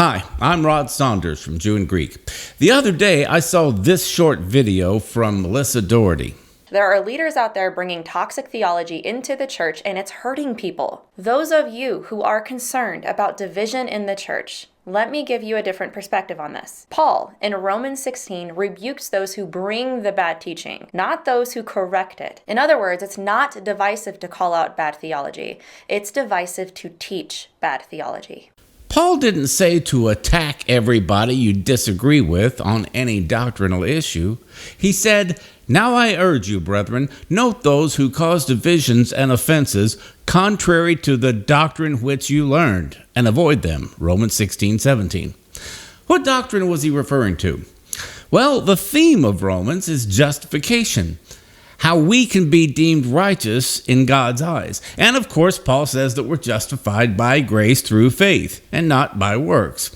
Hi, I'm Rod Saunders from Jew and Greek. The other day, I saw this short video from Melissa Dougherty. There are leaders out there bringing toxic theology into the church, and it's hurting people. Those of you who are concerned about division in the church, let me give you a different perspective on this. Paul, in Romans 16, rebukes those who bring the bad teaching, not those who correct it. In other words, it's not divisive to call out bad theology. It's divisive to teach bad theology. Paul didn't say to attack everybody you disagree with on any doctrinal issue. He said, "Now I urge you, brethren, note those who cause divisions and offenses contrary to the doctrine which you learned, and avoid them." Romans 16:17. What doctrine was he referring to? Well, the theme of Romans is justification. How we can be deemed righteous in God's eyes. And of course, Paul says that we're justified by grace through faith, and not by works.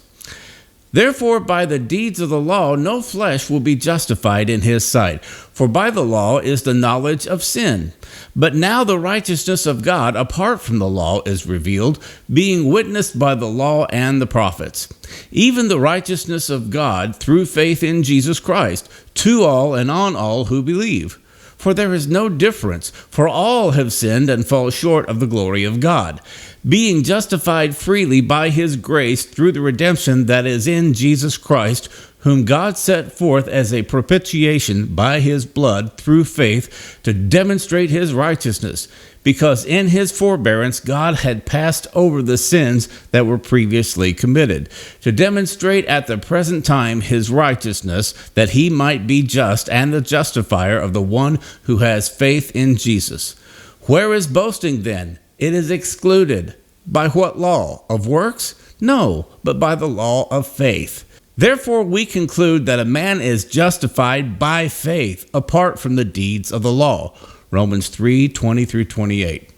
Therefore, by the deeds of the law, no flesh will be justified in his sight. For by the law is the knowledge of sin. But now the righteousness of God apart from the law is revealed, being witnessed by the law and the prophets. Even the righteousness of God through faith in Jesus Christ, to all and on all who believe. For there is no difference, for all have sinned and fall short of the glory of God, being justified freely by his grace through the redemption that is in Jesus Christ, whom God set forth as a propitiation by his blood through faith to demonstrate his righteousness, because in his forbearance God had passed over the sins that were previously committed, to demonstrate at the present time his righteousness, that he might be just and the justifier of the one who has faith in Jesus. Where is boasting then? It is excluded. By what law? Of works? No, but by the law of faith. Therefore we conclude that a man is justified by faith apart from the deeds of the law. Romans 3:20-28.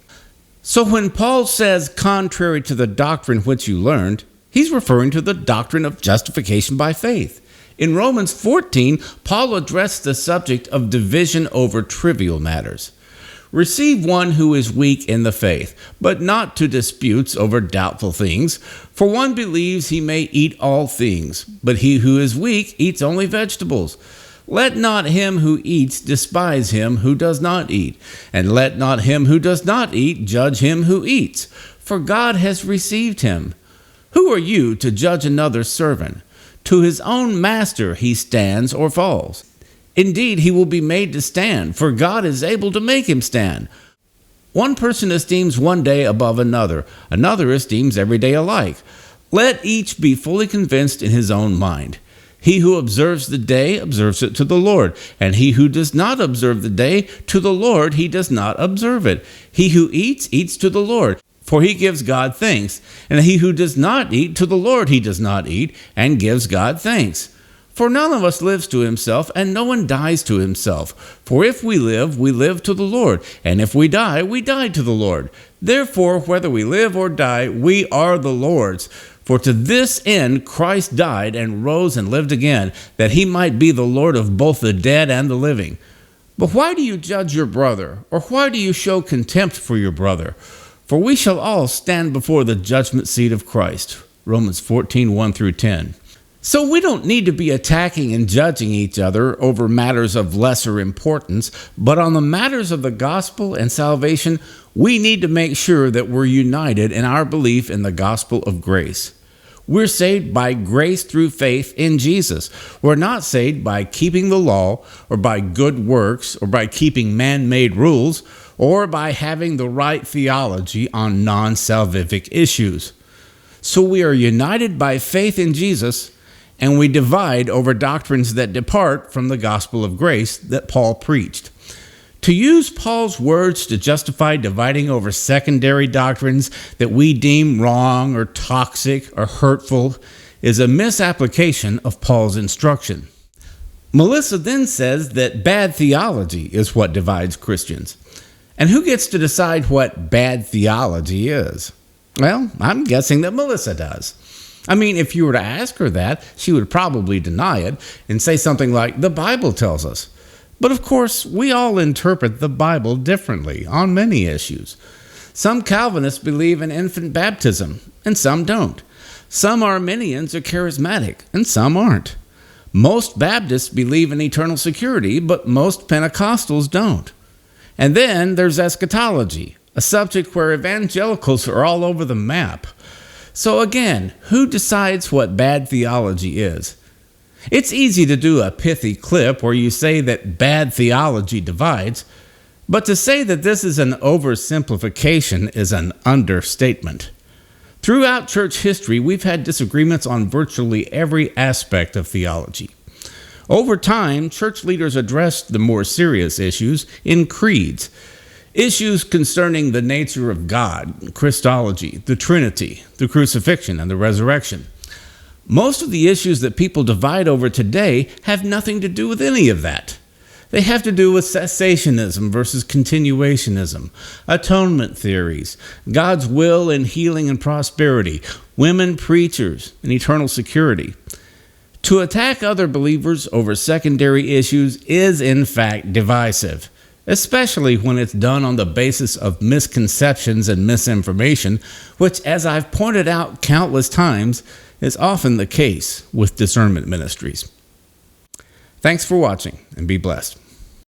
So when Paul says contrary to the doctrine which you learned, he's referring to the doctrine of justification by faith. In Romans 14, Paul addressed the subject of division over trivial matters. Receive one who is weak in the faith, but not to disputes over doubtful things. For one believes he may eat all things, but he who is weak eats only vegetables. Let not him who eats despise him who does not eat, and let not him who does not eat judge him who eats, for God has received him. Who are you to judge another's servant? To his own master he stands or falls. Indeed, he will be made to stand, for God is able to make him stand. One person esteems one day above another, another esteems every day alike. Let each be fully convinced in his own mind. He who observes the day observes it to the Lord, and he who does not observe the day, to the Lord he does not observe it. He who eats, eats to the Lord, for he gives God thanks. And he who does not eat, to the Lord he does not eat, and gives God thanks. For none of us lives to himself, and no one dies to himself. For if we live to the Lord, and if we die to the Lord. Therefore, whether we live or die, we are the Lord's. For to this end Christ died and rose and lived again, that he might be the Lord of both the dead and the living. But why do you judge your brother? Or why do you show contempt for your brother? For we shall all stand before the judgment seat of Christ. Romans 14:1-10. So we don't need to be attacking and judging each other over matters of lesser importance, but on the matters of the gospel and salvation, we need to make sure that we're united in our belief in the gospel of grace. We're saved by grace through faith in Jesus. We're not saved by keeping the law, or by good works, or by keeping man-made rules, or by having the right theology on non-salvific issues. So we are united by faith in Jesus, and we divide over doctrines that depart from the gospel of grace that Paul preached. To use Paul's words to justify dividing over secondary doctrines that we deem wrong or toxic or hurtful is a misapplication of Paul's instruction. Melissa then says that bad theology is what divides Christians. And who gets to decide what bad theology is? Well, I'm guessing that Melissa does. I mean, if you were to ask her that, she would probably deny it and say something like, "The Bible tells us." But of course, we all interpret the Bible differently on many issues. Some Calvinists believe in infant baptism, and some don't. Some Arminians are charismatic, and some aren't. Most Baptists believe in eternal security, but most Pentecostals don't. And then there's eschatology, a subject where evangelicals are all over the map. So again, who decides what bad theology is? It's easy to do a pithy clip where you say that bad theology divides, but to say that this is an oversimplification is an understatement. Throughout church history, we've had disagreements on virtually every aspect of theology. Over time, church leaders addressed the more serious issues in creeds. Issues concerning the nature of God, Christology, the Trinity, the crucifixion, and the resurrection. Most of the issues that people divide over today have nothing to do with any of that. They have to do with cessationism versus continuationism, atonement theories, God's will in healing and prosperity, women preachers, and eternal security. To attack other believers over secondary issues is in fact divisive, especially when it's done on the basis of misconceptions and misinformation, which, as I've pointed out countless times, is often the case with discernment ministries. Thanks for watching, and be blessed.